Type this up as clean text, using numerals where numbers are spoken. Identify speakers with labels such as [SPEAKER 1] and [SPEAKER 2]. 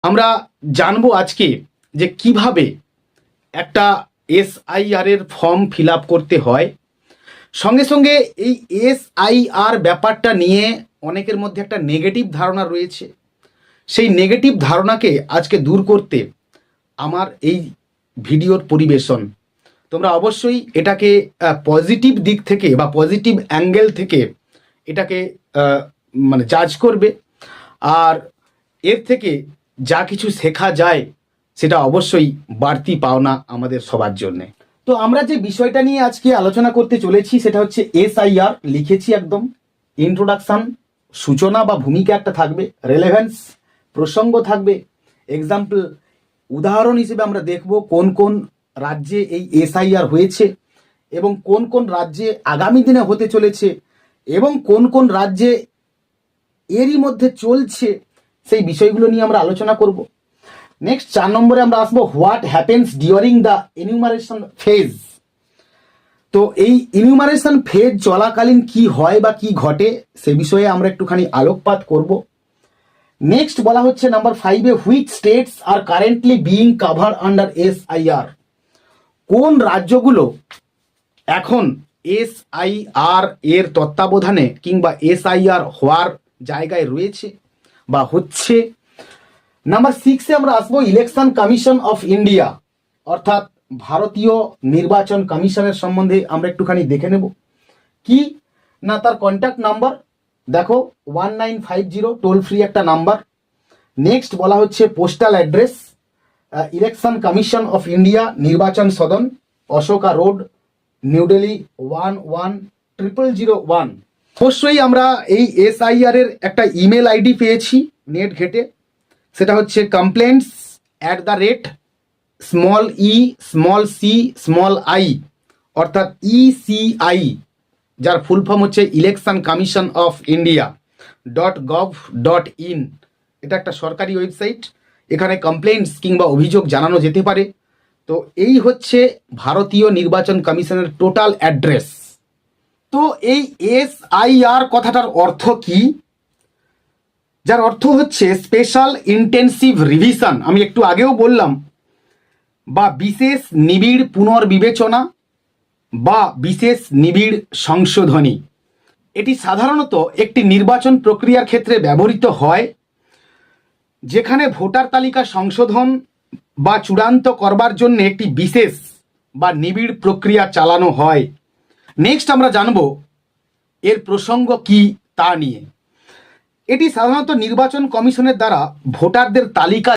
[SPEAKER 1] আমরা জানবো আজকে যে কিভাবে একটা এসআইআর এর ফর্ম ফিল আপ করতে হয়। সঙ্গে সঙ্গে এই এসআইআর ব্যাপারটা নিয়ে অনেকের মধ্যে একটা নেগেটিভ ধারণা রয়েছে। সেই নেগেটিভ ধারণাকে আজকে দূর করতে আমার এই ভিডিওর পরিবেশন। তোমরা অবশ্যই এটাকে পজিটিভ দিক থেকে বা পজিটিভ অ্যাঙ্গেল থেকে এটাকে মানে জাজ করবে, আর এর থেকে যা কিছু শেখা যায় সেটা অবশ্যই বাড়তি পাওনা আমাদের সবার জন্যে। তো আমরা যে বিষয়টা নিয়ে আজকে আলোচনা করতে চলেছি সেটা হচ্ছে এসআইআর। লিখেছি একদম ইন্ট্রোডাকশন, সূচনা বা ভূমিকা একটা থাকবে, রেলেভেন্স প্রসঙ্গ থাকবে, এক্সাম্পল উদাহরণ হিসেবে আমরা দেখব কোন কোন রাজ্যে এই এসআইআর হয়েছে এবং কোন কোন রাজ্যে আগামী দিনে হতে চলেছে এবং কোন কোন রাজ্যে এরই মধ্যে চলছে, সেই বিষয়গুলো নিয়ে আমরা আলোচনা করব। নেক্সট 4 নম্বরে আমরা আসবো what happens during the enumeration phase. তো এই ইনিউমারেশন ফেজ চলাকালীন কি হয় বা কি ঘটে সে বিষয়ে আমরা একটুখানি আলোকপাত করব। নেক্সট বলা হচ্ছে নাম্বার 5-এ which states are currently being cover under SIR. কোন রাজ্যগুলো এখন এসআইআর এর তত্ত্বাবধানে কিংবা এসআইআর হওয়ার জায়গায় রয়েছে বা হচ্ছে। নাম্বার 6-এ আমরা আসবো ইলেকশন কমিশন অফ ইন্ডিয়া, অর্থাৎ ভারতীয় নির্বাচন কমিশনের সম্বন্ধে আমরা একটুখানি দেখে নেব। কি না, তার কন্ট্যাক্ট নাম্বার দেখো 1950, টোল ফ্রি একটা নাম্বার। নেক্সট বলা হচ্ছে postal address, election commission of India, নির্বাচন সদন, অশোকা রোড, নিউ দিল্লি 110001। অবশ্যই আমরা এই এসআইআর এর একটা ইমেল আইডি পেয়েছি নেট ঘেটে, সেটা হচ্ছে complaints@rate_e_c_i অর্থাৎ ECI, যার ফুল ফর্ম হচ্ছে election commission of India .gov.in। এটা একটা সরকারি ওয়েবসাইট, এখানে কমপ্লেন্টস কিংবা অভিযোগ জানানো যেতে পারে। তো এই হচ্ছে ভারতীয় নির্বাচন কমিশনের টোটাল অ্যাড্রেস। তো এই এসআইআর কথাটার অর্থ কি? যার অর্থ হচ্ছে স্পেশাল ইন্টেন্সিভ রিভিশন, আমি একটু আগেও বললাম, বা বিশেষ নিবিড় পুনর্বিবেচনা বা বিশেষ নিবিড় সংশোধনী। এটি সাধারণত একটি নির্বাচন প্রক্রিয়ার ক্ষেত্রে ব্যবহৃত হয় যেখানে ভোটার তালিকা সংশোধন বা চূড়ান্ত করবার জন্য একটি বিশেষ বা নিবিড় প্রক্রিয়া চালানো হয়। নেক্সট আমরা জানব এর প্রসঙ্গ কি তা নিয়ে। এটি সাধারণত নির্বাচন কমিশনের দ্বারা ভোটারদের তালিকা